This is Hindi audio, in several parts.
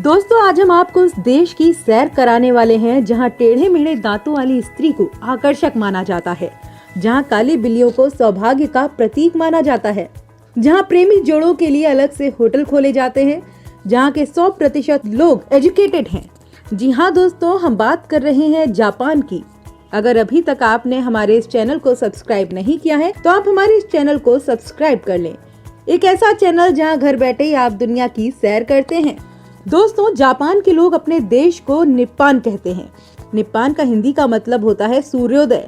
दोस्तों, आज हम आपको उस देश की सैर कराने वाले हैं जहां टेढ़े मेढ़े दांतों वाली स्त्री को आकर्षक माना जाता है, जहां काली बिल्लियों को सौभाग्य का प्रतीक माना जाता है, जहां प्रेमी जोड़ों के लिए अलग से होटल खोले जाते हैं, जहां के 100% लोग एजुकेटेड हैं। जी हाँ दोस्तों, हम बात कर रहे हैं जापान की। अगर अभी तक आपने हमारे इस चैनल को सब्सक्राइब नहीं किया है तो आप हमारे इस चैनल को सब्सक्राइब कर लें। एक ऐसा चैनल जहां घर बैठे ही आप दुनिया की सैर करते हैं। दोस्तों, जापान के लोग अपने देश को निप्पान कहते हैं। निप्पान का हिंदी का मतलब होता है सूर्योदय।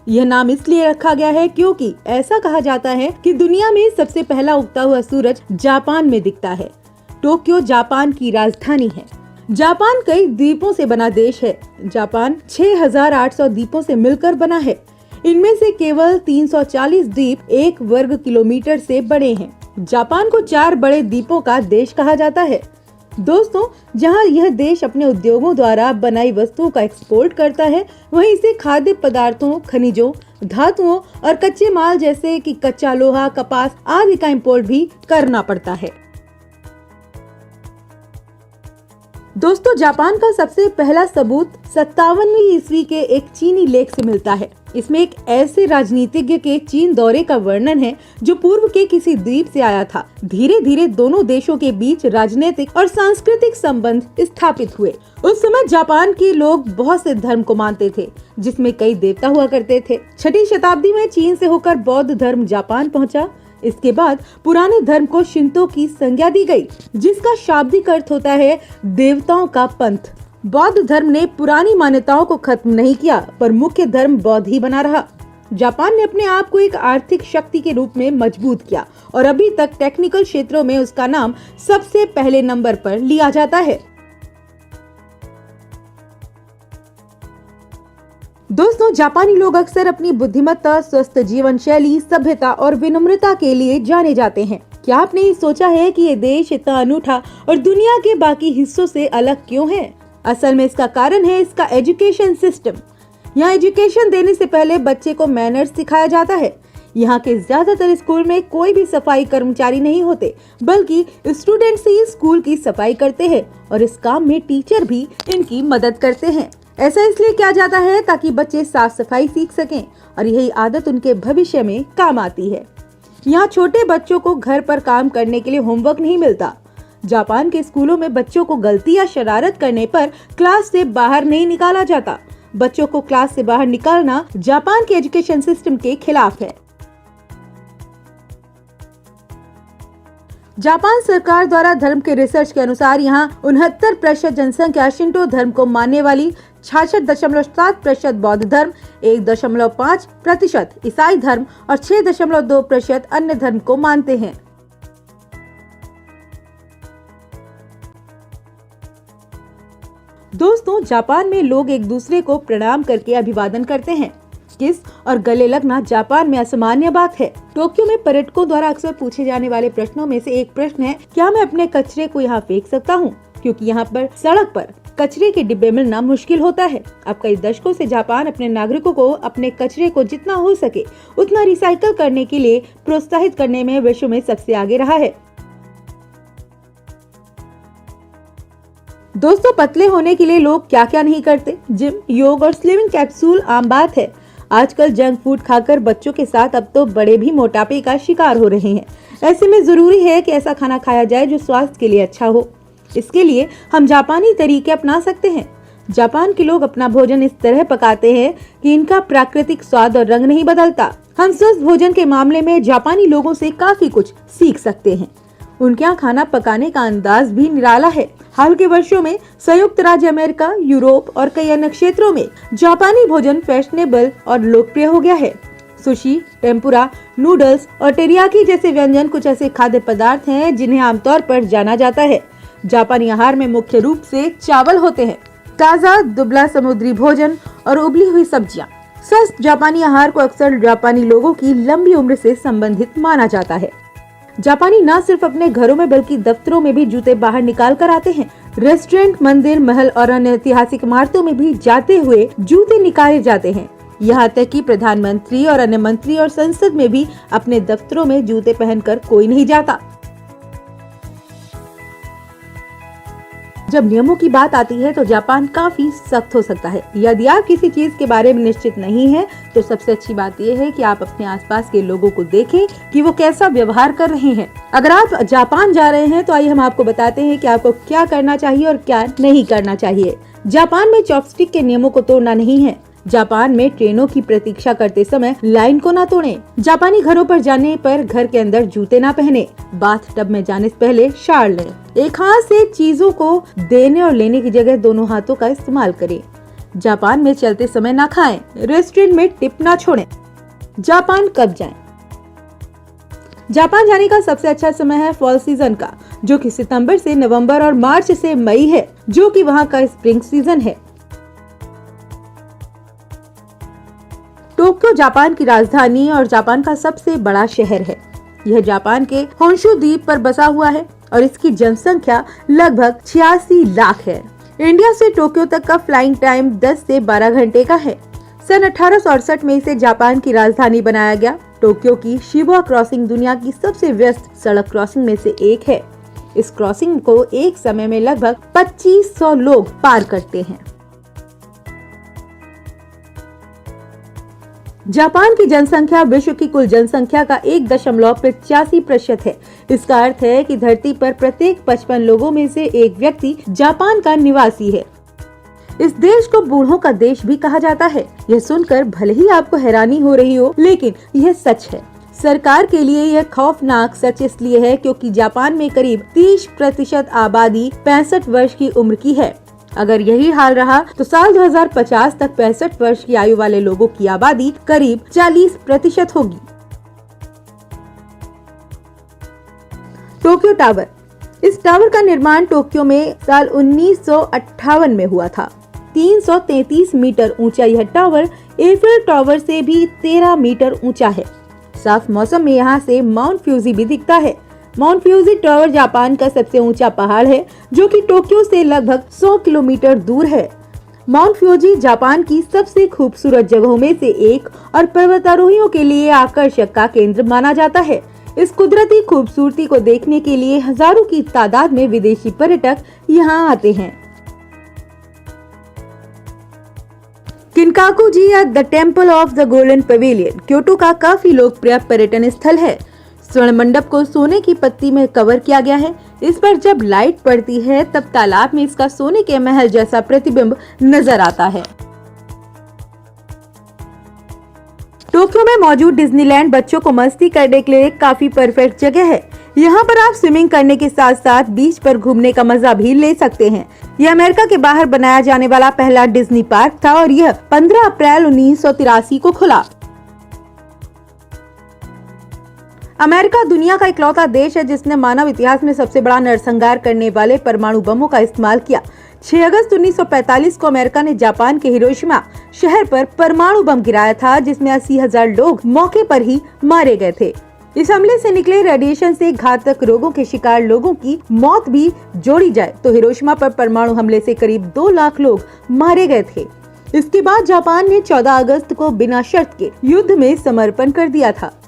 यह नाम इसलिए रखा गया है क्योंकि ऐसा कहा जाता है कि दुनिया में सबसे पहला उगता हुआ सूरज जापान में दिखता है। टोक्यो जापान की राजधानी है। जापान कई द्वीपों से बना देश है। जापान 6800 द्वीपों से मिलकर बना है। इनमें से केवल 340 द्वीप 1 वर्ग किलोमीटर से बड़े हैं। जापान को 4 बड़े द्वीपों का देश कहा जाता है। दोस्तों, जहां यह देश अपने उद्योगों द्वारा बनाई वस्तुओं का एक्सपोर्ट करता है, वहीं इसे खाद्य पदार्थों, खनिजों, धातुओं और कच्चे माल जैसे कि कच्चा लोहा, कपास आदि का इंपोर्ट भी करना पड़ता है। दोस्तों, जापान का सबसे पहला सबूत 57वीं ईस्वी के एक चीनी लेख से मिलता है। इसमें एक ऐसे राजनीतिज्ञ के चीन दौरे का वर्णन है जो पूर्व के किसी द्वीप से आया था। धीरे धीरे दोनों देशों के बीच राजनीतिक और सांस्कृतिक संबंध स्थापित हुए। उस समय जापान के लोग बहुत से धर्म को मानते थे, जिसमें कई देवता हुआ करते थे। 6वीं शताब्दी में चीन से होकर बौद्ध धर्म जापान पहुंचा। इसके बाद पुराने धर्म को शिंतो की संज्ञा दी गई, जिसका शाब्दिक अर्थ होता है देवताओं का पंथ। बौद्ध धर्म ने पुरानी मान्यताओं को खत्म नहीं किया, पर मुख्य धर्म बौद्ध ही बना रहा। जापान ने अपने आप को एक आर्थिक शक्ति के रूप में मजबूत किया और अभी तक टेक्निकल क्षेत्रों में उसका नाम सबसे पहले नंबर पर लिया जाता है। दोस्तों, जापानी लोग अक्सर अपनी बुद्धिमत्ता, स्वस्थ जीवन शैली, सभ्यता और विनम्रता के लिए जाने जाते हैं। क्या आपने ये सोचा है कि ये देश इतना अनूठा और दुनिया के बाकी हिस्सों से अलग क्यों है? असल में इसका कारण है इसका एजुकेशन सिस्टम। यहाँ एजुकेशन देने से पहले बच्चे को मैनर्स सिखाया जाता है। यहाँ के ज्यादातर स्कूल में कोई भी सफाई कर्मचारी नहीं होते, बल्कि स्टूडेंट्स ही स्कूल की सफाई करते हैं और इस काम में टीचर भी इनकी मदद करते हैं। ऐसा इसलिए किया जाता है ताकि बच्चे साफ सफाई सीख सकें और यही आदत उनके भविष्य में काम आती है। यहाँ छोटे बच्चों को घर पर काम करने के लिए होमवर्क नहीं मिलता। जापान के स्कूलों में बच्चों को गलती या शरारत करने पर क्लास से बाहर नहीं निकाला जाता। बच्चों को क्लास से बाहर निकालना जापान के एजुकेशन सिस्टम के खिलाफ है। जापान सरकार द्वारा धर्म के रिसर्च के अनुसार यहाँ 69% जनसंख्या शिंटो धर्म को मानने वाली, 66.7% बौद्ध धर्म, 1.5% ईसाई धर्म और 6.2% अन्य धर्म को मानते हैं। दोस्तों, जापान में लोग एक दूसरे को प्रणाम करके अभिवादन करते हैं। किस और गले लगना जापान में असामान्य बात है। टोक्यो में पर्यटकों द्वारा अक्सर पूछे जाने वाले प्रश्नों में से एक प्रश्न है, क्या मैं अपने कचरे को यहाँ फेंक सकता हूँ? क्योंकि यहाँ पर सड़क पर कचरे के डिब्बे मिलना मुश्किल होता है। अब कई दशकों से जापान अपने नागरिकों को अपने कचरे को जितना हो सके उतना रिसाइकल करने के लिए प्रोत्साहित करने में विश्व में सबसे आगे रहा है। दोस्तों, पतले होने के लिए लोग क्या क्या नहीं करते। जिम, योग और स्लिमिंग कैप्सूल आम बात है। आजकल जंक फूड खाकर बच्चों के साथ अब तो बड़े भी मोटापे का शिकार हो रहे हैं। ऐसे में जरूरी है कि ऐसा खाना खाया जाए जो स्वास्थ्य के लिए अच्छा हो। इसके लिए हम जापानी तरीके अपना सकते हैं। जापान के लोग अपना भोजन इस तरह पकाते हैं कि इनका प्राकृतिक स्वाद और रंग नहीं बदलता। हम स्वस्थ भोजन के मामले में जापानी लोगों से काफी कुछ सीख सकते हैं। उनके यहाँ खाना पकाने का अंदाज भी निराला है। हाल के वर्षों में संयुक्त राज्य अमेरिका, यूरोप और कई अन्य क्षेत्रों में जापानी भोजन फैशनेबल और लोकप्रिय हो गया है। सुशी, टेम्पुरा, नूडल्स और टेरियाकी जैसे व्यंजन कुछ ऐसे खाद्य पदार्थ हैं जिन्हें आमतौर पर जाना जाता है। जापानी आहार में मुख्य रूप से चावल होते हैं, ताज़ा दुबला समुद्री भोजन और उबली हुई सब्जियां। स्वस्थ जापानी आहार को अक्सर जापानी लोगों की लंबी उम्र से संबंधित माना जाता है। जापानी न सिर्फ अपने घरों में बल्कि दफ्तरों में भी जूते बाहर निकाल कर आते हैं। रेस्टोरेंट, मंदिर, महल और अन्य ऐतिहासिक इमारतों में भी जाते हुए जूते निकाले जाते हैं। यहाँ तक कि प्रधानमंत्री और अन्य मंत्री और संसद में भी अपने दफ्तरों में जूते पहनकर कोई नहीं जाता। जब नियमों की बात आती है तो जापान काफी सख्त हो सकता है। यदि आप किसी चीज के बारे में निश्चित नहीं है तो सबसे अच्छी बात यह है कि आप अपने आसपास के लोगों को देखें कि वो कैसा व्यवहार कर रहे हैं। अगर आप जापान जा रहे हैं तो आइए हम आपको बताते हैं कि आपको क्या करना चाहिए और क्या नहीं करना चाहिए। जापान में चॉपस्टिक के नियमों को तोड़ना नहीं है। जापान में ट्रेनों की प्रतीक्षा करते समय लाइन को ना तोड़ें। जापानी घरों पर जाने पर घर के अंदर जूते ना पहने। बाथ टब में जाने से पहले शावर लें। एक हाथ से चीजों को देने और लेने की जगह दोनों हाथों का इस्तेमाल करें। जापान में चलते समय ना खाएं। रेस्टोरेंट में टिप ना छोड़ें। जापान कब जाएं? जापान जाने का सबसे अच्छा समय है फॉल सीजन का, जो कि सितंबर से नवंबर और मार्च से मई है, जो कि वहाँ का स्प्रिंग सीजन है। टोक्यो जापान की राजधानी और जापान का सबसे बड़ा शहर है। यह जापान के होन्शु द्वीप पर बसा हुआ है और इसकी जनसंख्या लगभग 86 लाख है। इंडिया से टोक्यो तक का फ्लाइंग टाइम 10 से 12 घंटे का है। सन 1868 में इसे जापान की राजधानी बनाया गया। टोक्यो की शिबुया क्रॉसिंग दुनिया की सबसे व्यस्त सड़क क्रॉसिंग में से एक है। इस क्रॉसिंग को एक समय में लगभग 2500 लोग पार करते हैं। जापान की जनसंख्या विश्व की कुल जनसंख्या का 1.85% है। इसका अर्थ है कि धरती पर प्रत्येक 55 लोगों में से एक व्यक्ति जापान का निवासी है। इस देश को बूढ़ों का देश भी कहा जाता है। यह सुनकर भले ही आपको हैरानी हो रही हो, लेकिन यह सच है। सरकार के लिए यह खौफनाक सच इसलिए है क्योंकि जापान में करीब 30% आबादी 65 वर्ष की उम्र की है। अगर यही हाल रहा तो साल 2050 तक 65 वर्ष की आयु वाले लोगों की आबादी करीब 40% होगी। Tokyo tower. इस टावर का निर्माण टोक्यो में साल 1958 में हुआ था। 333 मीटर ऊंचा यह टावर एफिल टावर से भी 13 मीटर ऊंचा है। साफ मौसम में यहाँ से माउंट फ्यूजी भी दिखता है। माउंट फ्यूजी टावर जापान का सबसे ऊंचा पहाड़ है, जो कि टोक्यो से लगभग 100 किलोमीटर दूर है। माउंट फ्यूजी जापान की सबसे खूबसूरत जगहों में से एक और पर्वतारोहियों के लिए आकर्षक का केंद्र माना जाता है। इस कुदरती खूबसूरती को देखने के लिए हजारों की तादाद में विदेशी पर्यटक यहाँ आते हैं। किनकाकुजी या the temple of the golden pavilion Kyoto का काफी लोकप्रिय पर्यटन स्थल है। स्वर्ण मंडप को सोने की पत्ती में कवर किया गया है। इस पर जब लाइट पड़ती है तब तालाब में इसका सोने के महल जैसा प्रतिबिंब नजर आता है। टोक्यो में मौजूद डिज्नीलैंड बच्चों को मस्ती करने के लिए काफी परफेक्ट जगह है। यहाँ पर आप स्विमिंग करने के साथ साथ बीच पर घूमने का मजा भी ले सकते हैं। यह अमेरिका के बाहर बनाया जाने वाला पहला डिज्नी पार्क था और यह 15 अप्रैल 1983 को खुला। अमेरिका दुनिया का इकलौता देश है जिसने मानव इतिहास में सबसे बड़ा नरसंहार करने वाले परमाणु बमों का इस्तेमाल किया। 6 अगस्त 1945 को अमेरिका ने जापान के हिरोशिमा शहर पर परमाणु बम गिराया था, जिसमें 80,000 लोग मौके पर ही मारे गए थे। इस हमले से निकले रेडिएशन से घातक रोगों के शिकार लोगों की मौत भी जोड़ी जाए तो हिरोशिमा पर परमाणु हमले से करीब 2 लाख लोग मारे गए थे। इसके बाद जापान ने 14 अगस्त को बिना शर्त के युद्ध में समर्पण कर दिया था।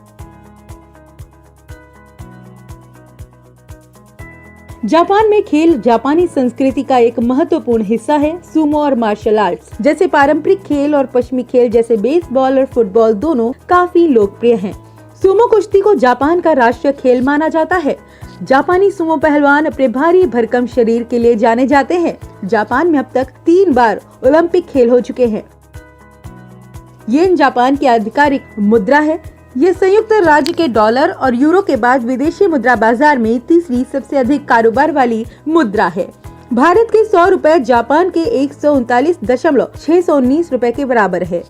जापान में खेल जापानी संस्कृति का एक महत्वपूर्ण हिस्सा है। सुमो और मार्शल आर्ट्स जैसे पारंपरिक खेल और पश्चिमी खेल जैसे बेसबॉल और फुटबॉल दोनों काफी लोकप्रिय हैं। सुमो कुश्ती को जापान का राष्ट्रीय खेल माना जाता है। जापानी सुमो पहलवान अपने भारी भरकम शरीर के लिए जाने जाते हैं। जापान में अब तक 3 बार ओलंपिक खेल हो चुके हैं। येन जापान की आधिकारिक मुद्रा है। ये संयुक्त राज्य के डॉलर और यूरो के बाद विदेशी मुद्रा बाजार में तीसरी सबसे अधिक कारोबार वाली मुद्रा है। भारत के 100 रुपए जापान के 139.619 रुपए के बराबर है।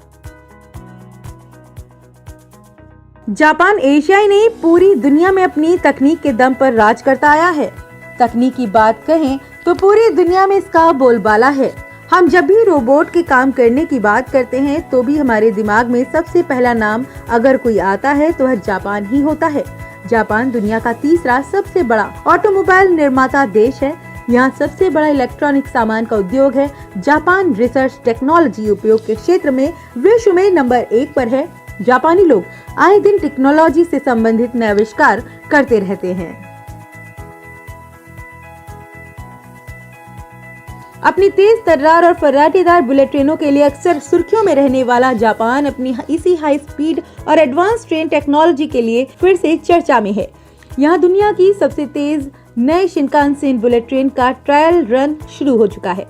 जापान एशिया ही नहीं पूरी दुनिया में अपनी तकनीक के दम पर राज करता आया है। तकनीक की बात कहें तो पूरी दुनिया में इसका बोलबाला है। हम जब भी रोबोट के काम करने की बात करते हैं तो भी हमारे दिमाग में सबसे पहला नाम अगर कोई आता है तो वह जापान ही होता है। जापान दुनिया का तीसरा सबसे बड़ा ऑटोमोबाइल निर्माता देश है। यहाँ सबसे बड़ा इलेक्ट्रॉनिक सामान का उद्योग है। जापान रिसर्च टेक्नोलॉजी उपयोग के क्षेत्र में विश्व में नंबर 1 पर है। जापानी लोग आए दिन टेक्नोलॉजी से संबंधित नए आविष्कार करते रहते हैं। अपनी तेज तर्रार और फर्राटेदार बुलेट ट्रेनों के लिए अक्सर सुर्खियों में रहने वाला जापान अपनी इसी हाई स्पीड और एडवांस ट्रेन टेक्नोलॉजी के लिए फिर से चर्चा में है। यहाँ दुनिया की सबसे तेज नए शिनकानसेन बुलेट ट्रेन का ट्रायल रन शुरू हो चुका है।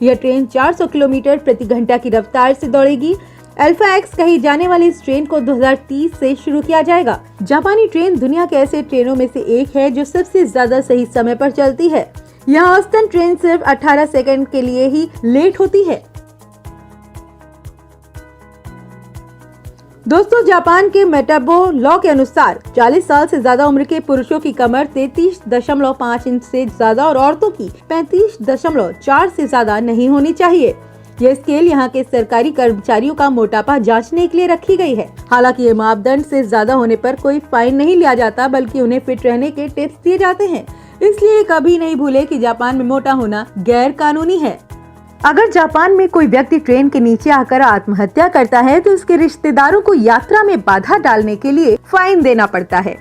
यह ट्रेन 400 किलोमीटर प्रति घंटा की रफ्तार से दौड़ेगी। अल्फा एक्स कही जाने वाली इस ट्रेन को 2030 से शुरू किया जाएगा। जापानी ट्रेन दुनिया के ऐसे ट्रेनों में से एक है जो सबसे ज्यादा सही समय पर चलती है। यहाँ औसतन ट्रेन सिर्फ 18 सेकंड के लिए ही लेट होती है। दोस्तों, जापान के मेटाबो लॉ के अनुसार 40 साल से ज्यादा उम्र के पुरुषों की कमर 33.5 इंच से ज्यादा और औरतों की 35.4 से ज्यादा नहीं होनी चाहिए। यह स्केल यहाँ के सरकारी कर्मचारियों का मोटापा जांचने के लिए रखी गई है। हालांकि ये मापदंड से ज्यादा होने पर कोई फाइन नहीं लिया जाता, बल्कि उन्हें फिट रहने के टिप्स दिए जाते हैं। इसलिए कभी नहीं भूले कि जापान में मोटा होना गैर कानूनी है। अगर जापान में कोई व्यक्ति ट्रेन के नीचे आकर आत्महत्या करता है तो उसके रिश्तेदारों को यात्रा में बाधा डालने के लिए फाइन देना पड़ता है।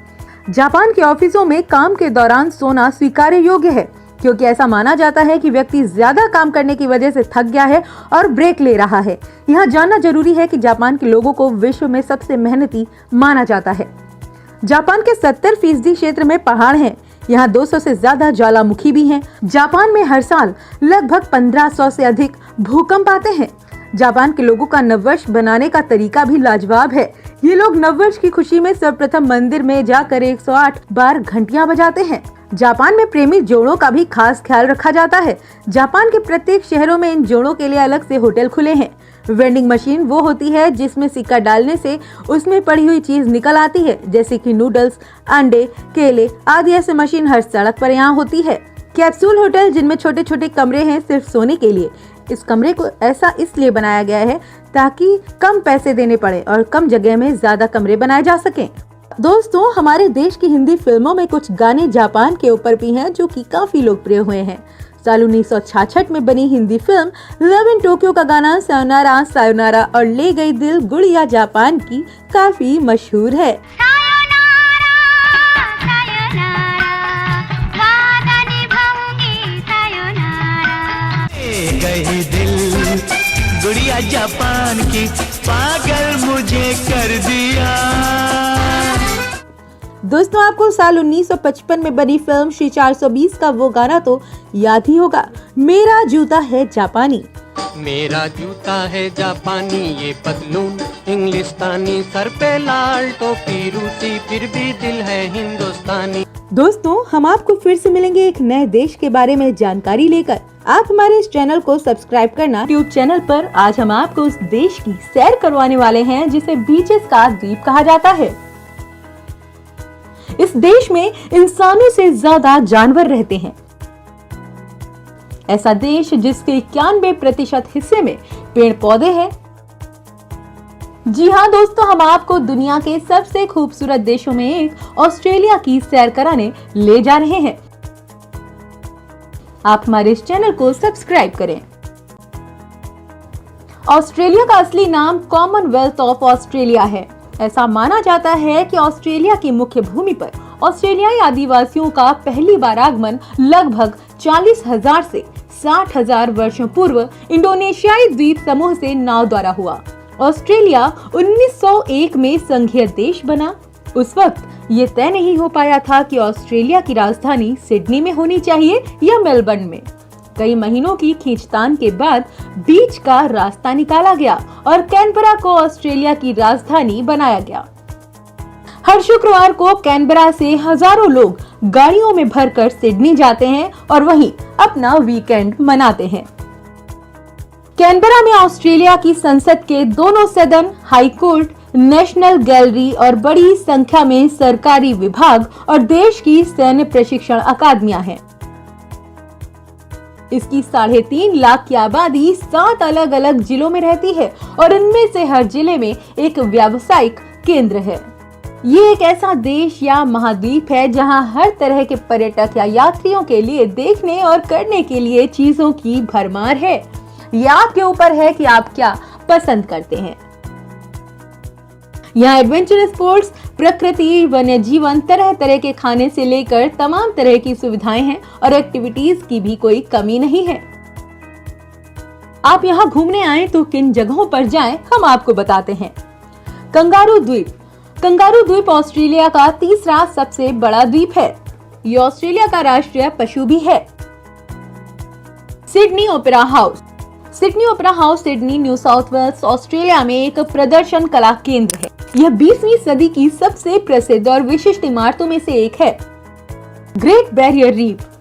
जापान के ऑफिसों में काम के दौरान सोना स्वीकार्य योग्य है, क्योंकि ऐसा माना जाता है कि व्यक्ति ज्यादा काम करने की वजह से थक गया है और ब्रेक ले रहा है। यहाँ जानना जरूरी है कि जापान के लोगों को विश्व में सबसे मेहनती माना जाता है। जापान के 70% क्षेत्र में पहाड़ हैं। यहाँ 200 से ज्यादा ज्वालामुखी भी हैं। जापान में हर साल लगभग 1500 से अधिक भूकंप आते हैं। जापान के लोगों का नववर्ष बनाने का तरीका भी लाजवाब है। ये लोग नववर्ष की खुशी में सर्वप्रथम मंदिर में जाकर 108 बार घंटियां बजाते हैं। जापान में प्रेमी जोड़ों का भी खास ख्याल रखा जाता है। जापान के प्रत्येक शहरों में इन जोड़ों के लिए अलग से होटल खुले हैं। वेंडिंग मशीन वो होती है जिसमें सिक्का डालने से उसमें पड़ी हुई चीज निकल आती है, जैसे कि नूडल्स, अंडे, केले आदि। ऐसे मशीन हर सड़क पर यहाँ होती है। कैप्सूल होटल, जिनमें छोटे छोटे कमरे हैं सिर्फ सोने के लिए। इस कमरे को ऐसा इसलिए बनाया गया है ताकि कम पैसे देने पड़े और कम जगह में ज्यादा कमरे बनाए जा सकें। दोस्तों, हमारे देश की हिंदी फिल्मों में कुछ गाने जापान के ऊपर भी हैं जो कि काफी लोकप्रिय हुए हैं। साल 1966 में बनी Hindi film love in Tokyo का गाना सायोनारा सायोनारा और ले गई दिल गुड़िया जापान की काफी मशहूर है। गई दिल गुड़िया जापान की, पागल मुझे कर दिया। दोस्तों, आपको साल 1955 में बनी फिल्म श्री 420 का वो गाना तो याद ही होगा, मेरा जूता है जापानी। मेरा जूता है जापानी, ये पतलून इंग्लिस्तानी, सर पे लाल टोपी रूसी, फिर भी दिल है हिंदुस्तानी। दोस्तों, हम आपको फिर से मिलेंगे एक नए देश के बारे में जानकारी लेकर। आप हमारे इस चैनल को सब्सक्राइब करना। यूट्यूब चैनल पर आज हम आपको उस देश की सैर करवाने वाले हैं जिसे बीचेस का द्वीप कहा जाता है। इस देश में इंसानों से ज्यादा जानवर रहते हैं। ऐसा देश जिसके 91% हिस्से में पेड़ पौधे हैं। जी हाँ दोस्तों, हम आपको दुनिया के सबसे खूबसूरत देशों में एक ऑस्ट्रेलिया की सैर कराने ले जा रहे हैं। आप हमारे इस चैनल को सब्सक्राइब करें। ऑस्ट्रेलिया का असली नाम कॉमनवेल्थ ऑफ ऑस्ट्रेलिया है। ऐसा माना जाता है कि ऑस्ट्रेलिया की मुख्य भूमि पर ऑस्ट्रेलियाई आदिवासियों का पहली बार आगमन लगभग 40,000 से 60,000 वर्षों पूर्व इंडोनेशियाई द्वीप समूह से नाव द्वारा हुआ। ऑस्ट्रेलिया 1901 में संघीय देश बना। उस वक्त ये तय नहीं हो पाया था कि ऑस्ट्रेलिया की राजधानी सिडनी में होनी चाहिए या मेलबर्न में। कई महीनों की खींचतान के बाद बीच का रास्ता निकाला गया और कैनबरा को ऑस्ट्रेलिया की राजधानी बनाया गया। हर शुक्रवार को कैनबरा से हजारों लोग गाड़ियों में भरकर सिडनी जाते हैं और वहीं अपना वीकेंड मनाते हैं। कैनबरा में ऑस्ट्रेलिया की संसद के दोनों सदन, हाई कोर्ट, नेशनल गैलरी और बड़ी संख्या में सरकारी विभाग और देश की सैन्य प्रशिक्षण अकादमियां हैं। इसकी 3.5 लाख की आबादी 7 अलग अलग जिलों में रहती है और इनमें से हर जिले में एक व्यावसायिक केंद्र है। ये एक ऐसा देश या महाद्वीप है जहां हर तरह के पर्यटक या यात्रियों के लिए देखने और करने के लिए चीजों की भरमार है। ये आपके ऊपर है कि आप क्या पसंद करते हैं। यहाँ एडवेंचर स्पोर्ट्स, प्रकृति, वन्य जीवन, तरह तरह के खाने से लेकर तमाम तरह की सुविधाएं हैं और एक्टिविटीज की भी कोई कमी नहीं है। आप यहाँ घूमने आए तो किन जगहों पर जाएं, हम आपको बताते हैं। कंगारू द्वीप। कंगारू द्वीप ऑस्ट्रेलिया का तीसरा सबसे बड़ा द्वीप है। ये ऑस्ट्रेलिया का राष्ट्रीय पशु भी है। Sydney Opera House. Sydney Opera House Sydney, New South Wales, Australia में एक प्रदर्शन कला केंद्र है। यह 20वीं सदी की सबसे प्रसिद्ध और विशिष्ट इमारतों में से एक है। Great Barrier Reef.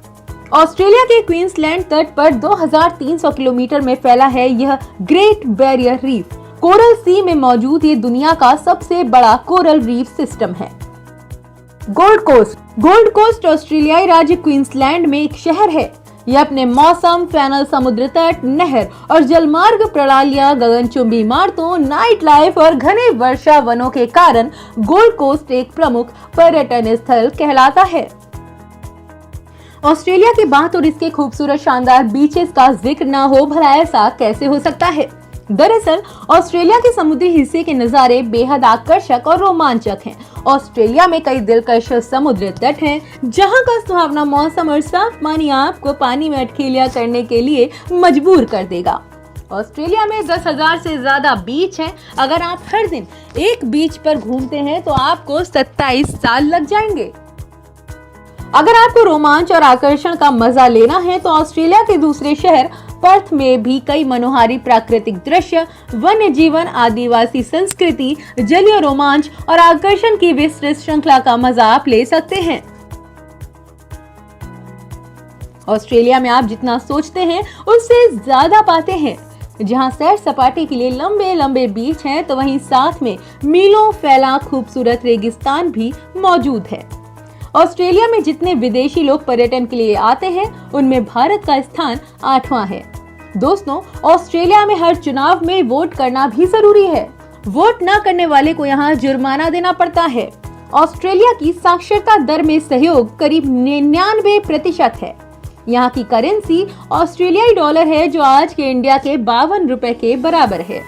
ऑस्ट्रेलिया के क्वींसलैंड तट पर 2300 किलोमीटर में फैला है यह Great Barrier Reef. Coral Sea में मौजूद ये दुनिया का सबसे बड़ा कोरल रीफ सिस्टम है। Gold Coast. गोल्ड कोस्ट ऑस्ट्रेलियाई राज्य क्वींसलैंड में एक शहर है। यह अपने मौसम, फैनल समुद्र तट, नहर और जलमार्ग प्रणालियां, गगनचुंबी इमारतों, नाइट लाइफ और घने वर्षा वनों के कारण गोल्ड कोस्ट एक प्रमुख पर्यटन स्थल कहलाता है। ऑस्ट्रेलिया की बात और इसके खूबसूरत शानदार बीचेस का जिक्र न हो, भला ऐसा कैसे हो सकता है। दरअसल ऑस्ट्रेलिया के समुद्री हिस्से के नजारे बेहद आकर्षक और रोमांचक हैं। ऑस्ट्रेलिया में कई दिलकश समुद्री तट हैं, जहां का सुहावना मौसम और साफ पानी आपको पानी में अटखेलियां करने के लिए मजबूर कर देगा। ऑस्ट्रेलिया में 10,000 से ज्यादा बीच हैं। अगर आप हर दिन एक बीच पर घूमते हैं तो आपको 27 साल लग जाएंगे। अगर आपको रोमांच और आकर्षण का मजा लेना है तो ऑस्ट्रेलिया के दूसरे शहर पर्थ में भी कई मनोहारी प्राकृतिक दृश्य, वन्य जीवन, आदिवासी संस्कृति, जलीय रोमांच और आकर्षण की विस्तृत श्रृंखला का मजा आप ले सकते हैं। ऑस्ट्रेलिया में आप जितना सोचते हैं उससे ज्यादा पाते हैं। जहां सैर सपाटे के लिए लंबे लंबे बीच हैं, तो वहीं साथ में मीलों फैला खूबसूरत रेगिस्तान भी मौजूद है। ऑस्ट्रेलिया में जितने विदेशी लोग पर्यटन के लिए आते हैं, उनमें भारत का स्थान 8वां है। दोस्तों, ऑस्ट्रेलिया में हर चुनाव में वोट करना भी जरूरी है। वोट न करने वाले को यहाँ जुर्माना देना पड़ता है। ऑस्ट्रेलिया की साक्षरता दर में सहयोग करीब 99% है। यहाँ की करेंसी ऑस्ट्रेलियाई डॉलर है, जो आज के इंडिया के 52 रुपए के बराबर है।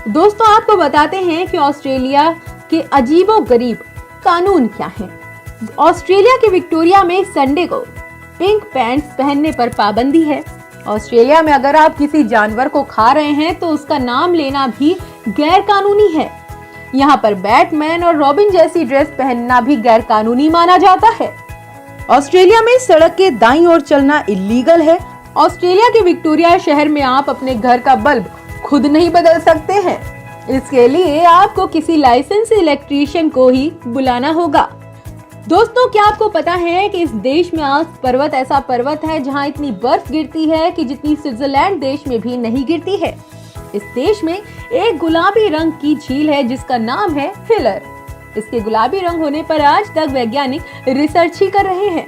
दोस्तों, आपको बताते हैं कि ऑस्ट्रेलिया के अजीबोगरीब कानून क्या हैं। ऑस्ट्रेलिया के विक्टोरिया में संडे को पिंक पैंट्स पहनने पर पाबंदी है। ऑस्ट्रेलिया में अगर आप किसी जानवर को खा रहे हैं तो उसका नाम लेना भी गैर कानूनी है। यहाँ पर बैटमैन और रॉबिन जैसी ड्रेस पहनना भी गैर कानूनी माना जाता है। ऑस्ट्रेलिया में सड़क के दाईं ओर चलना इलीगल है। ऑस्ट्रेलिया के विक्टोरिया शहर में आप अपने घर का बल्ब खुद नहीं बदल सकते हैं। इसके लिए आपको किसी लाइसेंस इलेक्ट्रीशियन को ही बुलाना होगा। दोस्तों, क्या आपको पता है कि इस देश में आल्प्स पर्वत ऐसा पर्वत है जहां इतनी बर्फ गिरती है कि जितनी स्विट्जरलैंड देश में भी नहीं गिरती है। इस देश में एक गुलाबी रंग की झील है जिसका नाम है फिलर। इसके गुलाबी रंग होने पर आज तक वैज्ञानिक रिसर्च ही कर रहे हैं।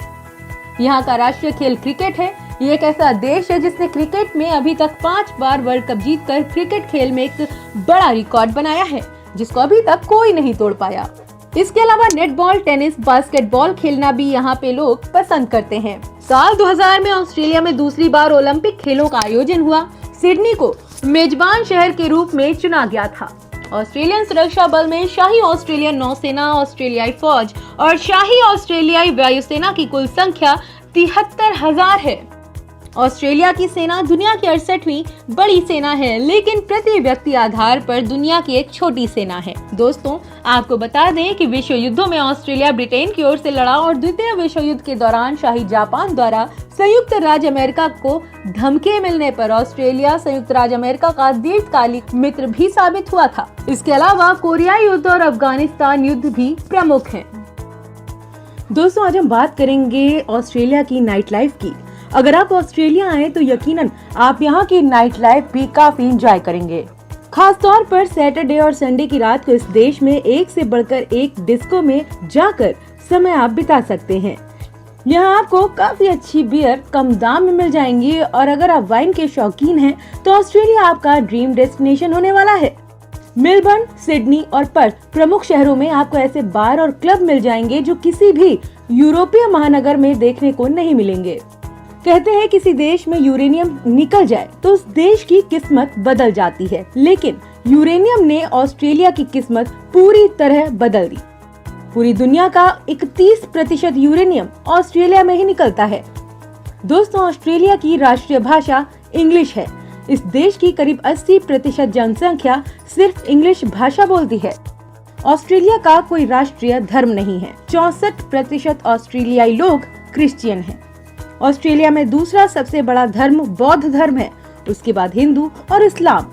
यहाँ का राष्ट्रीय खेल क्रिकेट है। ये एक ऐसा देश है जिसने क्रिकेट में अभी तक 5 बार वर्ल्ड कप जीतकर क्रिकेट खेल में एक बड़ा रिकॉर्ड बनाया है, जिसको अभी तक कोई नहीं तोड़ पाया। इसके अलावा नेटबॉल, टेनिस, बास्केटबॉल खेलना भी यहाँ पे लोग पसंद करते हैं। साल 2000 में ऑस्ट्रेलिया में दूसरी बार ओलंपिक खेलों का आयोजन हुआ। सिडनी को मेजबान शहर के रूप में चुना गया था। ऑस्ट्रेलियन सुरक्षा बल में शाही ऑस्ट्रेलियन नौसेना, ऑस्ट्रेलियाई फौज और शाही ऑस्ट्रेलियाई वायुसेना की कुल संख्या 73,000 है। ऑस्ट्रेलिया की सेना दुनिया की 68वीं बड़ी सेना है, लेकिन प्रति व्यक्ति आधार पर दुनिया की एक छोटी सेना है। दोस्तों, आपको बता दें कि विश्व युद्धों में ऑस्ट्रेलिया ब्रिटेन की ओर से लड़ा और द्वितीय विश्व युद्ध के दौरान शाही जापान द्वारा संयुक्त राज्य अमेरिका को धमकी मिलने पर ऑस्ट्रेलिया संयुक्त राज्य अमेरिका का दीर्घकालिक मित्र भी साबित हुआ था। इसके अलावा कोरियाई युद्ध और अफगानिस्तान युद्ध भी प्रमुख हैं। दोस्तों, आज हम बात करेंगे ऑस्ट्रेलिया की नाइट लाइफ की। अगर आप ऑस्ट्रेलिया आए तो यकीनन आप यहाँ की नाइट लाइफ भी काफी एंजॉय करेंगे। खास तौर पर सैटरडे और संडे की रात को इस देश में एक से बढ़कर एक डिस्को में जाकर समय आप बिता सकते हैं। यहाँ आपको काफी अच्छी बियर कम दाम में मिल जाएंगी और अगर आप वाइन के शौकीन हैं तो ऑस्ट्रेलिया आपका ड्रीम डेस्टिनेशन होने वाला है। मेलबर्न, सिडनी और पर्थ प्रमुख शहरों में आपको ऐसे बार और क्लब मिल जाएंगे जो किसी भी यूरोपीय महानगर में देखने को नहीं मिलेंगे। कहते हैं किसी देश में यूरेनियम निकल जाए तो उस देश की किस्मत बदल जाती है, लेकिन यूरेनियम ने ऑस्ट्रेलिया की किस्मत पूरी तरह बदल दी। पूरी दुनिया का 31% यूरेनियम ऑस्ट्रेलिया में ही निकलता है। दोस्तों, ऑस्ट्रेलिया की राष्ट्रीय भाषा इंग्लिश है। इस देश की करीब 80% जनसंख्या सिर्फ इंग्लिश भाषा बोलती है। ऑस्ट्रेलिया का कोई राष्ट्रीय धर्म नहीं है। 64% ऑस्ट्रेलियाई लोग क्रिश्चियन हैं। ऑस्ट्रेलिया में दूसरा सबसे बड़ा धर्म बौद्ध धर्म है, उसके बाद हिंदू और इस्लाम।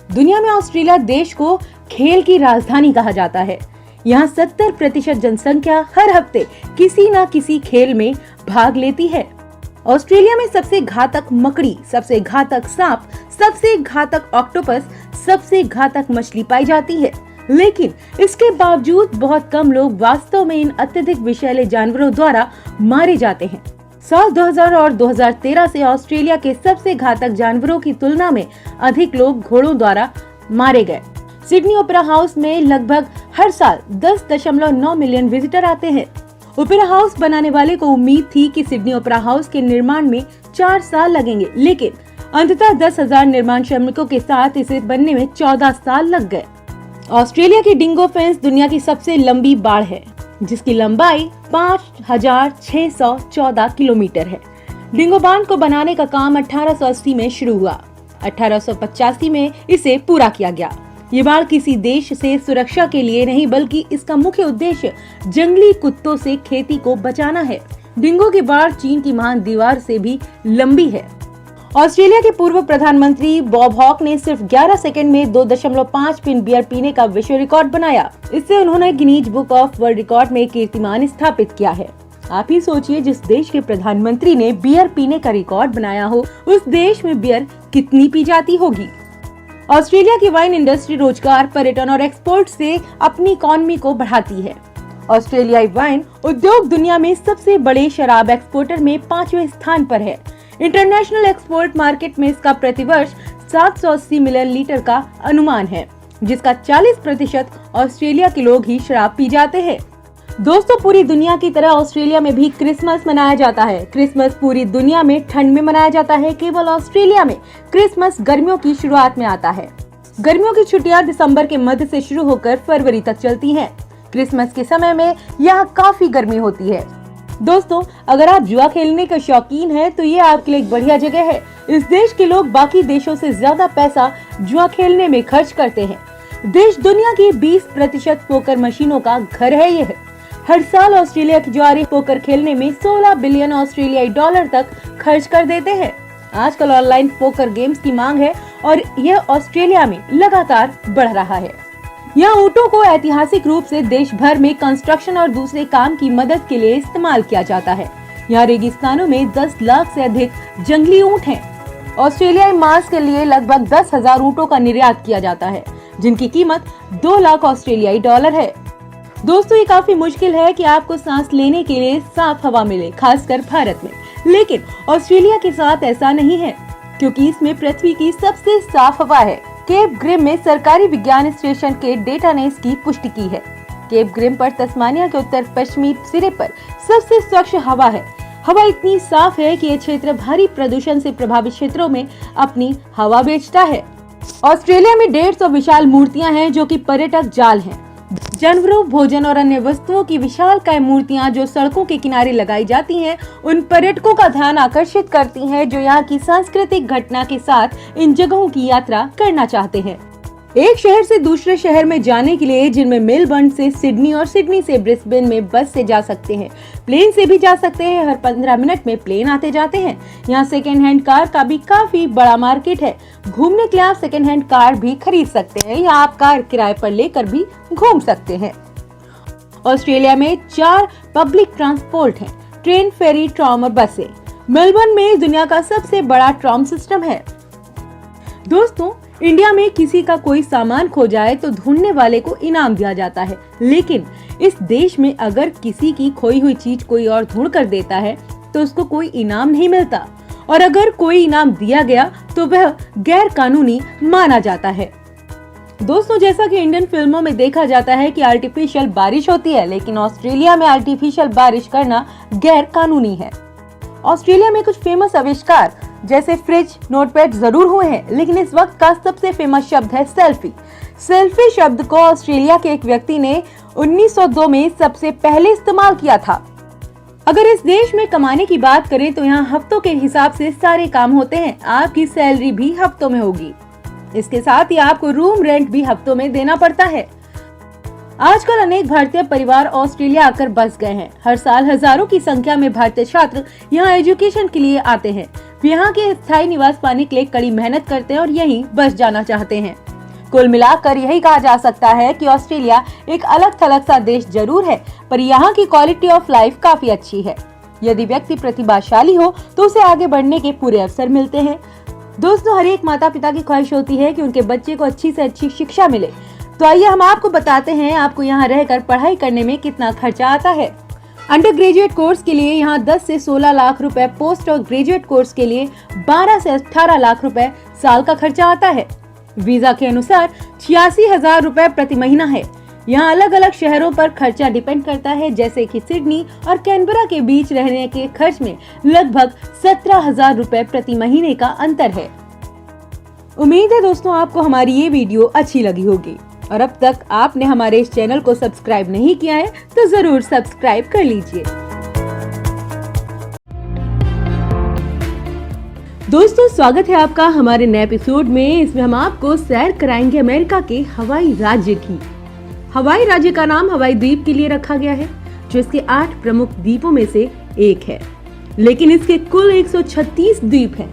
दुनिया में ऑस्ट्रेलिया देश को खेल की राजधानी कहा जाता है। यहाँ 70% जनसंख्या हर हफ्ते किसी न किसी खेल में भाग लेती है। ऑस्ट्रेलिया में सबसे घातक मकड़ी, सबसे घातक सांप, सबसे घातक ऑक्टोपस, सबसे घातक मछली पाई जाती है। लेकिन इसके बावजूद बहुत कम लोग वास्तव में इन अत्यधिक विषैले जानवरों द्वारा मारे जाते हैं। साल 2000 और 2013 से ऑस्ट्रेलिया के सबसे घातक जानवरों की तुलना में अधिक लोग घोड़ों द्वारा मारे गए। सिडनी ओपेरा हाउस में लगभग हर साल 10.9 मिलियन विजिटर आते हैं। ओपेरा हाउस बनाने वाले को उम्मीद थी कि सिडनी ओपेरा हाउस के निर्माण में 4 साल लगेंगे, लेकिन अंततः 10,000 निर्माण श्रमिकों के साथ इसे बनने में 14 साल लग गए। ऑस्ट्रेलिया की डिंगो फेंस दुनिया की सबसे लंबी बाड़ है, जिसकी लंबाई 5,614 किलोमीटर है। डिंगो बांध को बनाने का काम 1880 में शुरू हुआ। 1885 में इसे पूरा किया गया। ये बाढ़ किसी देश से सुरक्षा के लिए नहीं, बल्कि इसका मुख्य उद्देश्य जंगली कुत्तों से खेती को बचाना है। डिंगो की बाढ़ चीन की महान दीवार से भी लंबी है। ऑस्ट्रेलिया के पूर्व प्रधानमंत्री बॉब हॉक ने सिर्फ 11 सेकंड में 2.5 पिन बियर पीने का विश्व रिकॉर्ड बनाया। इससे उन्होंने Guinness book of world record में कीर्तिमान स्थापित किया है। आप ही सोचिए, जिस देश के प्रधानमंत्री ने बियर पीने का रिकॉर्ड बनाया हो, उस देश में बियर कितनी पी जाती होगी। ऑस्ट्रेलिया की वाइन इंडस्ट्री रोजगार, पर्यटन और एक्सपोर्ट से अपनी इकोनॉमी को बढ़ाती है। ऑस्ट्रेलियाई वाइन उद्योग दुनिया में सबसे बड़े शराब एक्सपोर्टर में 5वें स्थान पर है। इंटरनेशनल एक्सपोर्ट मार्केट में इसका प्रतिवर्ष 780 मिलियन लीटर का अनुमान है, जिसका 40% ऑस्ट्रेलिया के लोग ही शराब पी जाते हैं। दोस्तों, पूरी दुनिया की तरह ऑस्ट्रेलिया में भी क्रिसमस मनाया जाता है। क्रिसमस पूरी दुनिया में ठंड में मनाया जाता है। केवल ऑस्ट्रेलिया में क्रिसमस गर्मियों की शुरुआत में आता है। गर्मियों की छुट्टियां दिसंबर के मध्य से शुरू होकर फरवरी तक चलती हैं। क्रिसमस के समय में यहाँ काफी गर्मी होती है। दोस्तों, अगर आप जुआ खेलने के शौकीन हैं, तो ये आपके लिए एक बढ़िया जगह है। इस देश के लोग बाकी देशों से ज्यादा पैसा जुआ खेलने में खर्च करते हैं। देश दुनिया की 20% पोकर मशीनों का घर है। यह हर साल ऑस्ट्रेलिया के जुआरी पोकर खेलने में 16 बिलियन ऑस्ट्रेलियाई डॉलर तक खर्च कर देते हैं। आजकल ऑनलाइन पोकर गेम्स की मांग है और यह ऑस्ट्रेलिया में लगातार बढ़ रहा है। यहाँ ऊँटों को ऐतिहासिक रूप से देश भर में कंस्ट्रक्शन और दूसरे काम की मदद के लिए इस्तेमाल किया जाता है। यहाँ रेगिस्तानों में 10 लाख से अधिक जंगली ऊँट हैं। ऑस्ट्रेलियाई मांस के लिए लगभग 10,000 ऊँटों का निर्यात किया जाता है, जिनकी कीमत 2 लाख ऑस्ट्रेलियाई डॉलर है। दोस्तों, ये काफी मुश्किल है कि आपको सांस लेने के लिए साफ हवा मिले, खासकर भारत में। लेकिन ऑस्ट्रेलिया के साथ ऐसा नहीं है, क्योंकि इसमें पृथ्वी की सबसे साफ हवा है। केप ग्रिम में सरकारी विज्ञान स्टेशन के डेटा ने इसकी पुष्टि की है। केप ग्रिम पर तस्मानिया के उत्तर पश्चिमी सिरे पर सबसे स्वच्छ हवा है। हवा इतनी साफ है कि ये क्षेत्र भारी प्रदूषण से प्रभावित क्षेत्रों में अपनी हवा बेचता है। ऑस्ट्रेलिया में 150 विशाल मूर्तियां हैं, जो कि पर्यटक जाल हैं। जानवरों, भोजन और अन्य वस्तुओं की विशालकाय मूर्तियां जो सड़कों के किनारे लगाई जाती हैं, उन पर्यटकों का ध्यान आकर्षित करती हैं जो यहाँ की सांस्कृतिक घटना के साथ इन जगहों की यात्रा करना चाहते हैं। एक शहर से दूसरे शहर में जाने के लिए, जिनमें मेलबर्न से सिडनी और सिडनी से ब्रिस्बेन में बस से जा सकते हैं, प्लेन से भी जा सकते हैं। हर 15 मिनट में प्लेन आते जाते हैं। यहाँ सेकेंड हैंड कार का भी काफी बड़ा मार्केट है। घूमने के लिए आप सेकेंड हैंड कार भी खरीद सकते हैं या आप कार किराए पर लेकर भी घूम सकते हैं। ऑस्ट्रेलिया में 4 पब्लिक ट्रांसपोर्ट हैं: ट्रेन, फेरी, ट्राम और बसें। मेलबर्न में दुनिया का सबसे बड़ा ट्राम सिस्टम है। दोस्तों, इंडिया में किसी का कोई सामान खो जाए तो ढूंढने वाले को इनाम दिया जाता है, लेकिन इस देश में अगर किसी की खोई हुई चीज कोई और ढूंढ कर देता है तो उसको कोई इनाम नहीं मिलता, और अगर कोई इनाम दिया गया तो वह गैर कानूनी माना जाता है। दोस्तों, जैसा कि इंडियन फिल्मों में देखा जाता है कि आर्टिफिशियल बारिश होती है, लेकिन ऑस्ट्रेलिया में आर्टिफिशियल बारिश करना गैर कानूनी है। ऑस्ट्रेलिया में कुछ फेमस आविष्कार जैसे फ्रिज, नोटपैड जरूर हुए हैं, लेकिन इस वक्त का सबसे फेमस शब्द है सेल्फी। सेल्फी शब्द को ऑस्ट्रेलिया के एक व्यक्ति ने 1902 में सबसे पहले इस्तेमाल किया था। अगर इस देश में कमाने की बात करें तो यहाँ हफ्तों के हिसाब से सारे काम होते हैं। आपकी सैलरी भी हफ्तों में होगी। इसके साथ ही आपको रूम रेंट भी हफ्तों में देना पड़ता है। आजकल अनेक भारतीय परिवार ऑस्ट्रेलिया आकर बस गए हैं। हर साल हजारों की संख्या में भारतीय छात्र यहाँ एजुकेशन के लिए आते हैं। वे यहाँ के स्थायी निवास पाने के लिए कड़ी मेहनत करते हैं और यहीं बस जाना चाहते हैं। कुल मिलाकर यही कहा जा सकता है कि ऑस्ट्रेलिया एक अलग थलग सा देश जरूर है, पर यहाँ की क्वालिटी ऑफ लाइफ काफी अच्छी है। यदि व्यक्ति प्रतिभाशाली हो तो उसे आगे बढ़ने के पूरे अवसर मिलते हैं। दोस्तों, हर एक माता पिता की ख्वाहिश होती है कि उनके बच्चे को अच्छी से अच्छी शिक्षा मिले। तो आइए हम आपको बताते हैं आपको यहाँ रहकर पढ़ाई करने में कितना खर्चा आता है। अंडर ग्रेजुएट कोर्स के लिए यहाँ 10 से 16 लाख रुपए, पोस्ट और ग्रेजुएट कोर्स के लिए 12 से 18 लाख रुपए साल का खर्चा आता है। वीजा के अनुसार 86,000 रुपए प्रति महीना है। यहाँ अलग अलग शहरों पर खर्चा डिपेंड करता है, जैसे कि सिडनी और कैनबरा के बीच रहने के खर्च में लगभग 17,000 रुपए प्रति महीने का अंतर है। उम्मीद है दोस्तों आपको हमारी ये वीडियो अच्छी लगी होगी, और अब तक आपने हमारे इस चैनल को सब्सक्राइब नहीं किया है तो जरूर सब्सक्राइब कर लीजिए। दोस्तों, स्वागत है आपका हमारे नए एपिसोड में। इसमें हम आपको सैर कराएंगे अमेरिका के हवाई राज्य की। हवाई राज्य का नाम हवाई द्वीप के लिए रखा गया है, जो इसके 8 प्रमुख द्वीपों में से एक है, लेकिन इसके कुल 136 द्वीप हैं।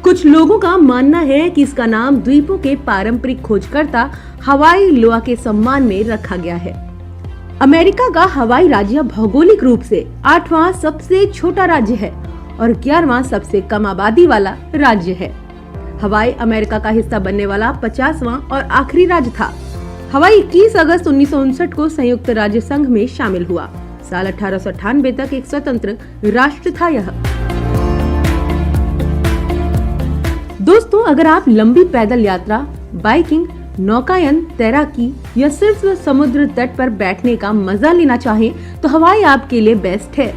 कुछ लोगों का मानना है कि इसका नाम द्वीपों के पारंपरिक खोजकर्ता हवाई लोआ के सम्मान में रखा गया है। अमेरिका का हवाई राज्य भौगोलिक रूप से 8वां सबसे छोटा राज्य है और 11वां सबसे कम आबादी वाला राज्य है। हवाई अमेरिका का हिस्सा बनने वाला 50वां और आखिरी राज्य था। हवाई 21 अगस्त 1959 को संयुक्त राज्य संघ में शामिल हुआ। साल 1898 तक एक स्वतंत्र राष्ट्र था यह। दोस्तों, अगर आप लंबी पैदल यात्रा, बाइकिंग, नौकायन, तैराकी या सिर्फ समुद्र तट पर बैठने का मजा लेना चाहें तो हवाई आपके लिए बेस्ट है।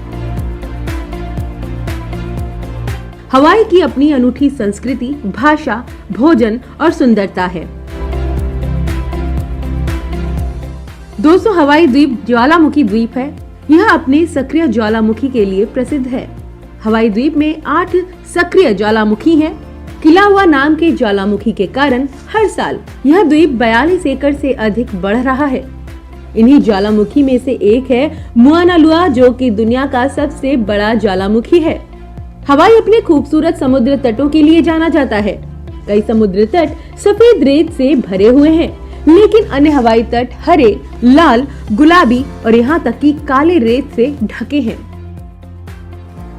हवाई की अपनी अनूठी संस्कृति, भाषा, भोजन और सुंदरता है। दोस्तों, हवाई द्वीप ज्वालामुखी द्वीप है। यह अपने सक्रिय ज्वालामुखी के लिए प्रसिद्ध है। हवाई द्वीप में 8 सक्रिय ज्वालामुखी हैं। खिला हुआ नाम के ज्वालामुखी के कारण हर साल यह द्वीप 42 एकड़ से अधिक बढ़ रहा है। इन्हीं ज्वालामुखी में से एक है मुआना लुआ, जो कि दुनिया का सबसे बड़ा ज्वालामुखी है। हवाई अपने खूबसूरत समुद्र तटों के लिए जाना जाता है। कई समुद्र तट सफेद रेत से भरे हुए हैं, लेकिन अन्य हवाई तट हरे, लाल, गुलाबी और यहाँ तक कि काले रेत से ढके हैं।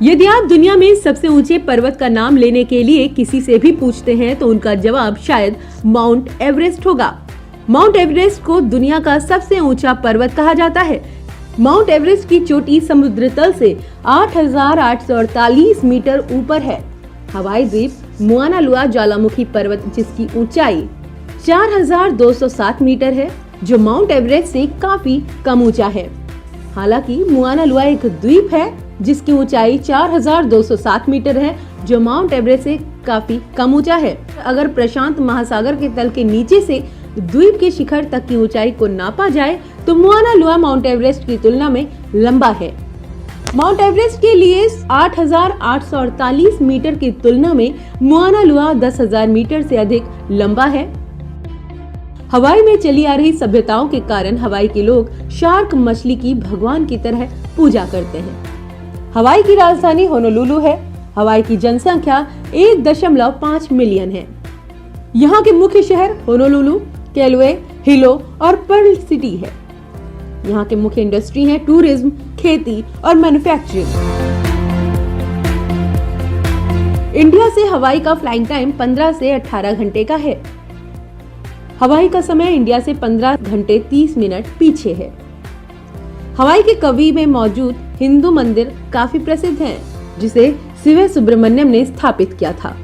यदि आप दुनिया में सबसे ऊंचे पर्वत का नाम लेने के लिए किसी से भी पूछते हैं तो उनका जवाब शायद माउंट एवरेस्ट होगा। माउंट एवरेस्ट को दुनिया का सबसे ऊंचा पर्वत कहा जाता है। माउंट एवरेस्ट की चोटी समुद्र तल से 8,848 मीटर ऊपर है। हवाई द्वीप मुआना लुआ ज्वालामुखी पर्वत, जिसकी ऊंचाई 4,207 मीटर है, जो माउंट एवरेस्ट से काफी कम ऊंचा है। हालांकि मुआना लुआ एक द्वीप है जिसकी ऊंचाई 4,207 मीटर है, जो माउंट एवरेस्ट से काफी कम ऊंचा है। अगर प्रशांत महासागर के तल के नीचे से द्वीप के शिखर तक की ऊंचाई को नापा जाए तो मुआना लुआ माउंट एवरेस्ट की तुलना में लंबा है। माउंट एवरेस्ट के लिए 8,848 मीटर की तुलना में मुआना लुआ 10,000 मीटर से अधिक लंबा है। हवाई में चली आ रही सभ्यताओं के कारण हवाई के लोग शार्क मछली की भगवान की तरह पूजा करते हैं। हवाई की राजधानी होनोलुलु है। हवाई की जनसंख्या 1.5 मिलियन है। यहाँ के मुख्य शहर होनोलुलु, कैलवे, हिलो और पर्ल सिटी है। यहाँ के मुख्य इंडस्ट्री है टूरिज्म, खेती और मैन्युफैक्चरिंग। इंडिया से हवाई का फ्लाइंग टाइम 15 से 18 घंटे का है। हवाई का समय इंडिया से 15 घंटे 30 मिनट पीछे है। हवाई के कवी में मौजूद हिंदू मंदिर काफी प्रसिद्ध है, जिसे शिव सुब्रमण्यम ने स्थापित किया था।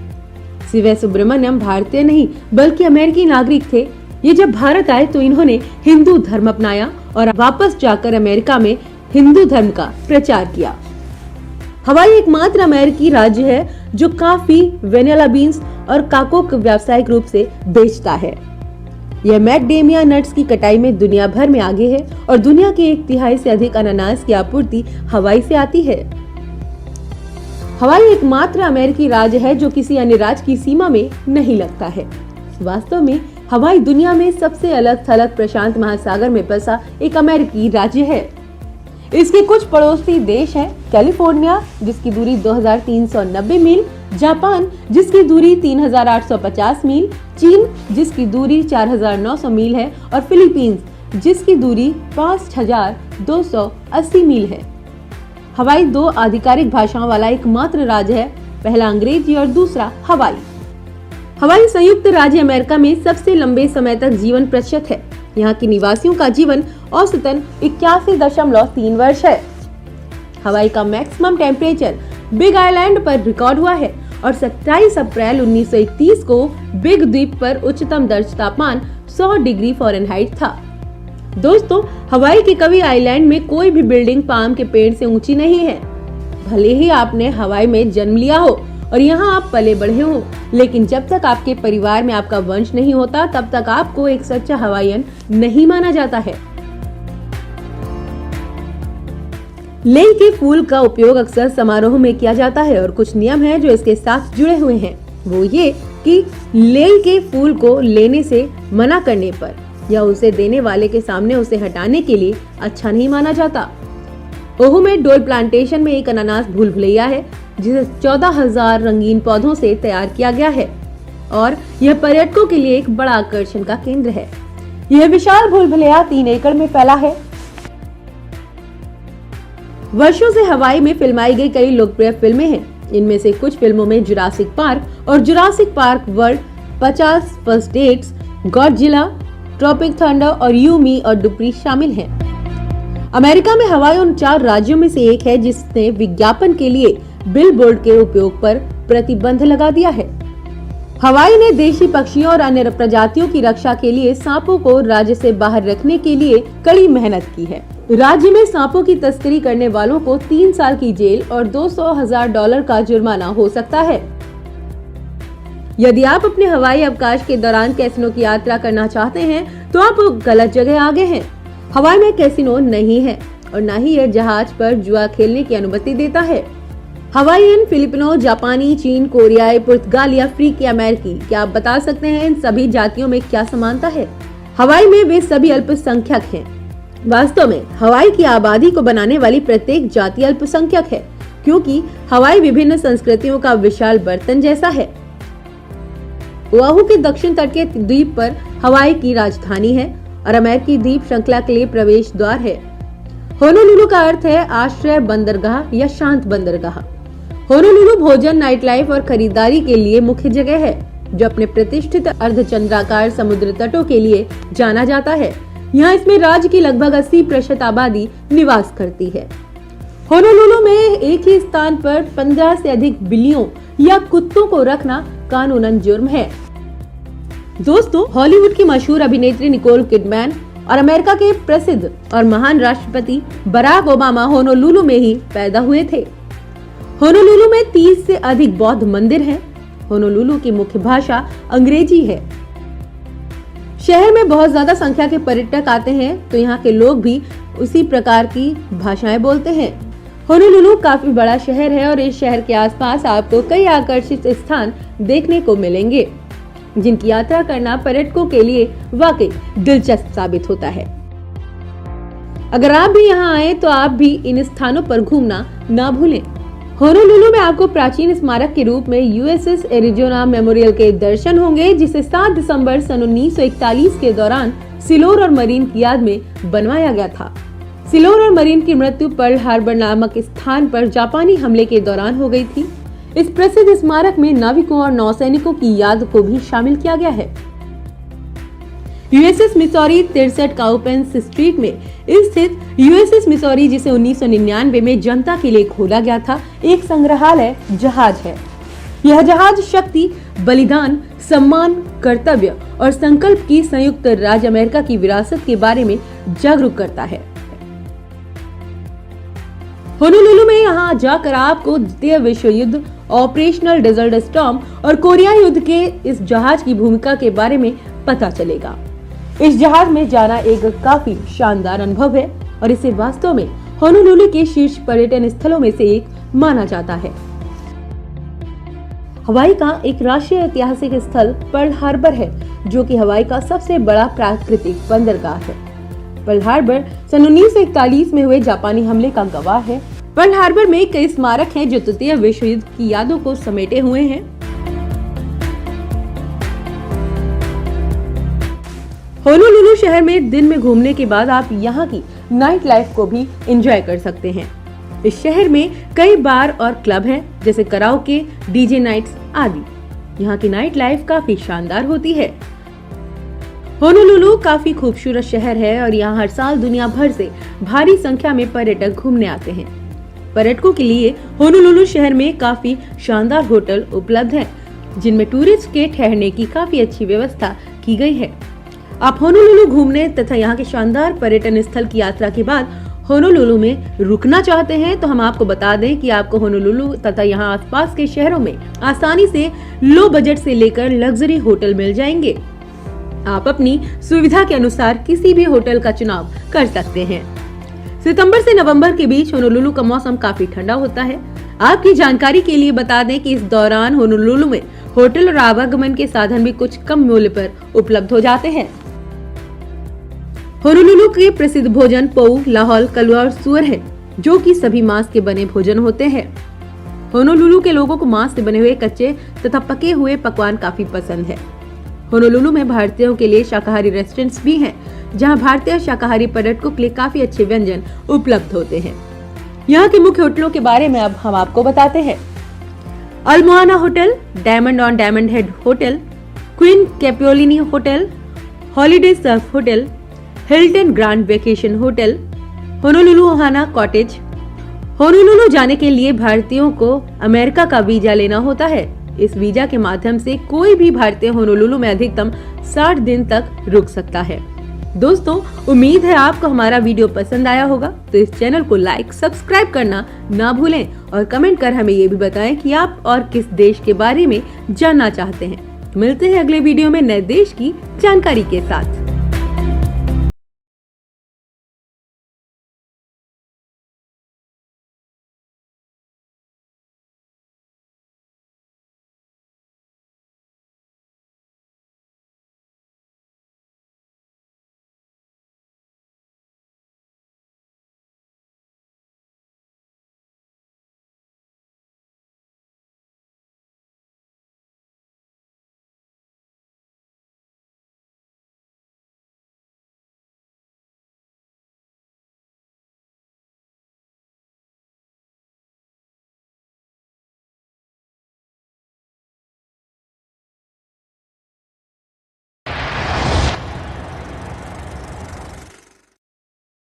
शिव सुब्रमण्यम भारतीय नहीं बल्कि अमेरिकी नागरिक थे। ये जब भारत आए तो इन्होंने हिंदू धर्म अपनाया और वापस जाकर अमेरिका में हिंदू धर्म का प्रचार किया। हवाई एकमात्र अमेरिकी राज्य है जो काफी वेनिला बीन्स और काकोक व्यावसायिक रूप से बेचता है। यह मैकडेमिया नट्स की कटाई में दुनिया भर में आगे है और दुनिया के 1/3 से अधिक अनानास की आपूर्ति हवाई से आती है। हवाई एकमात्र अमेरिकी राज्य है जो किसी अन्य राज्य की सीमा में नहीं लगता है। वास्तव में हवाई दुनिया में सबसे अलग थलग प्रशांत महासागर में बसा एक अमेरिकी राज्य है। इसके कुछ पड़ोसी देश हैं कैलिफोर्निया जिसकी दूरी 2390 मील, जापान जिसकी दूरी 3850 मील, चीन जिसकी दूरी 4900 मील है और फिलीपींस जिसकी दूरी 5280 मील है। हवाई 2 आधिकारिक भाषाओं वाला एकमात्र राज्य है, पहला अंग्रेजी और दूसरा हवाई। हवाई संयुक्त राज्य अमेरिका में सबसे लंबे समय तक जीवन प्रतिशत है। यहाँ के निवासियों का जीवन औसतन 81.3 वर्ष है। हवाई का मैक्सिमम टेम्परेचर बिग आइलैंड पर रिकॉर्ड हुआ है और 27 अप्रैल 1931 को बिग द्वीप पर उच्चतम दर्ज तापमान 100 डिग्री फ़ारेनहाइट था। दोस्तों, हवाई के कवी आइलैंड में कोई भी बिल्डिंग पाम के पेड़ से ऊंची नहीं है। भले ही आपने हवाई में जन्म लिया हो और यहाँ आप पले बढ़े हो, लेकिन जब तक आपके परिवार में आपका वंश नहीं होता तब तक आपको एक सच्चा हवाईयन नहीं माना जाता है। लेई के फूल का उपयोग अक्सर समारोह में किया जाता है और कुछ नियम हैं जो इसके साथ जुड़े हुए हैं। वो ये कि लेई के फूल को लेने से मना करने पर या उसे देने वाले के सामने उसे हटाने के लिए अच्छा नहीं माना जाता। ओहू में डोल प्लांटेशन में एक अनानास भूल भुलैया है जिसे 14,000 रंगीन पौधों से तैयार किया गया है और यह पर्यटकों के लिए एक बड़ा आकर्षण का केंद्र है। यह विशाल भूल भुलैया 3 एकड़ में फैला है। वर्षों से हवाई में फिल्माई गई कई लोकप्रिय फिल्में हैं। इनमें से कुछ फिल्मों में जुरासिक पार्क और Jurassic Park World, 50 First Dates, Godzilla, Tropic Thunder और यू मी और डुप्री शामिल हैं। अमेरिका में हवाई उन 4 राज्यों में से एक है जिसने विज्ञापन के लिए बिलबोर्ड के उपयोग पर प्रतिबंध लगा दिया है। हवाई ने देशी पक्षियों और अन्य प्रजातियों की रक्षा के लिए सांपों को राज्य से बाहर रखने के लिए कड़ी मेहनत की है। राज्य में सांपों की तस्करी करने वालों को 3 साल की जेल और $200,000 का जुर्माना हो सकता है। यदि आप अपने हवाई अवकाश के दौरान कैसीनो की यात्रा करना चाहते हैं तो आप गलत जगह आ गए हैं। हवाई में कैसीनो नहीं है और न ही यह जहाज पर जुआ खेलने की अनुमति देता है। हवाईयन फिलिपिनो, जापानी, चीन, कोरियाई, पुर्तगाली, अफ्रीकी, अमेरिकी, क्या आप बता सकते हैं इन सभी जातियों में क्या समानता है? हवाई में वे सभी अल्पसंख्यक हैं। वास्तव में हवाई की आबादी को बनाने वाली प्रत्येक जाति अल्पसंख्यक है क्योंकि हवाई विभिन्न संस्कृतियों का विशाल बर्तन जैसा है। ओआहू के दक्षिण तट के द्वीप पर हवाई की राजधानी है और अमेरिकी द्वीप श्रृंखला के लिए प्रवेश द्वार है। होनोलुलु का अर्थ है आश्रय बंदरगाह या शांत बंदरगाह। होनोलुलु भोजन, नाइट लाइफ और खरीदारी के लिए मुख्य जगह है जो अपने प्रतिष्ठित अर्धचंद्राकार समुद्र तटों के लिए जाना जाता है। यहाँ इसमें राज्य की लगभग 80% आबादी निवास करती है। होनोलुलु में एक ही स्थान पर 15 से अधिक बिल्लियों या कुत्तों को रखना कानूनन जुर्म है। दोस्तों, हॉलीवुड की मशहूर अभिनेत्री निकोल किडमैन और अमेरिका के प्रसिद्ध और महान राष्ट्रपति बराक ओबामा होनोलुलु में ही पैदा हुए थे। होनोलुलु में 30 से अधिक बौद्ध मंदिर हैं। होनोलुलु की मुख्य भाषा अंग्रेजी है। शहर में बहुत ज्यादा संख्या के पर्यटक आते हैं तो यहाँ के लोग भी उसी प्रकार की भाषाएं बोलते हैं। होनोलुलु काफी बड़ा शहर है और इस शहर के आसपास आपको कई आकर्षित स्थान देखने को मिलेंगे जिनकी यात्रा करना पर्यटकों के लिए वाकई दिलचस्प साबित होता है। अगर आप भी यहाँ आए तो आप भी इन स्थानों पर घूमना ना भूलें। होनोलुलु में आपको प्राचीन स्मारक के रूप में यूएसएस एरिजोना मेमोरियल के दर्शन होंगे जिसे 7 दिसंबर सन 1941 के दौरान सिलोर और मरीन की याद में बनवाया गया था। सिलोर और मरीन की मृत्यु पर्ल हार्बर नामक स्थान पर जापानी हमले के दौरान हो गई थी। इस प्रसिद्ध स्मारक में नाविकों और नौसैनिकों की याद को भी शामिल किया गया है। यूएसएस मिसौरी 63 काउपेंस स्ट्रीट में स्थित यूएसएस मिसौरी जिसे 1999 में जनता के लिए खोला गया था, एक संग्रहालय जहाज है। यह जहाज शक्ति, बलिदान, सम्मान, कर्तव्य और संकल्प की संयुक्त राज्य अमेरिका की विरासत के बारे में जागरूक करता है। होनोलुलु में यहाँ जाकर आपको द्वितीय विश्व युद्ध, ऑपरेशनल डेजर्ट स्टॉर्म और कोरिया युद्ध के इस जहाज की भूमिका के बारे में पता चलेगा। इस जहाज में जाना एक काफी शानदार अनुभव है और इसे वास्तव में होनोलुलु के शीर्ष पर्यटन स्थलों में से एक माना जाता है। हवाई का एक राष्ट्रीय ऐतिहासिक स्थल पर्ल हार्बर है, जो कि हवाई का सबसे बड़ा प्राकृतिक बंदरगाह है। पर्ल हार्बर सन 1941 में हुए जापानी हमले का गवाह है। पर्ल हार्बर में कई स्मारक हैं जो तृतीय विश्व युद्ध की यादों को समेटे हुए हैं। होनोलुलु शहर में दिन में घूमने के बाद आप यहाँ की नाइट लाइफ को भी एंजॉय कर सकते हैं। इस शहर में कई बार और क्लब हैं, जैसे कराओके, डीजे नाइट्स आदि। यहाँ की नाइट लाइफ काफी शानदार होती है। होनोलुलु काफी खूबसूरत शहर है और यहाँ हर साल दुनिया भर से भारी संख्या में पर्यटक घूमने आते हैं। पर्यटकों के लिए होनोलुलु शहर में काफी शानदार होटल उपलब्ध हैं, जिनमें टूरिस्ट के ठहरने की काफी अच्छी व्यवस्था की गई है। आप होनोलुलु घूमने तथा यहाँ के शानदार पर्यटन स्थल की यात्रा के बाद होनोलुलु में रुकना चाहते हैं तो हम आपको बता दें कि आपको होनोलुलु तथा यहाँ आसपास के शहरों में आसानी से लो बजट से लेकर लग्जरी होटल मिल जाएंगे। आप अपनी सुविधा के अनुसार किसी भी होटल का चुनाव कर सकते हैं। सितंबर से नवंबर के बीच होनोलुलु का मौसम काफी ठंडा होता है। आपकी जानकारी के लिए बता दें कि इस दौरान होनोलुलु में होटल और आवागमन के साधन भी कुछ कम मूल्य पर उपलब्ध हो जाते हैं। होनोलुलु के प्रसिद्ध भोजन पोऊ, लाहौल, कलवा और सुअर है, जो कि सभी मांस के बने भोजन होते हैं। होनोलुलु के लोगों को मांस से बने हुए कच्चे तथा पके हुए पकवान काफी पसंद है। होनोलुलु में भारतीयों के लिए शाकाहारी रेस्टोरेंट्स भी हैं, जहां भारतीय शाकाहारी पर्यटकों के लिए काफी अच्छे व्यंजन उपलब्ध होते हैं। यहाँ के मुख्य होटलों के बारे में अब हम आपको बताते हैं। Ala Moana hotel, diamond on Diamond Head hotel, Queen Kapiolani hotel, Holiday Surf hotel, Hilton Grand Vacation hotel, Honolulu Ohana cottage. Honolulu जाने के लिए भारतीयों को अमेरिका का वीजा लेना होता है। इस वीजा के माध्यम से कोई भी भारतीय होनोलुलु में अधिकतम 60 दिन तक रुक सकता है। दोस्तों, उम्मीद है आपको हमारा वीडियो पसंद आया होगा, तो इस चैनल को लाइक, सब्सक्राइब करना ना भूलें और कमेंट कर हमें ये भी बताएं कि आप और किस देश के बारे में जानना चाहते हैं। मिलते हैं अगले वीडियो में नए देश की जानकारी के साथ।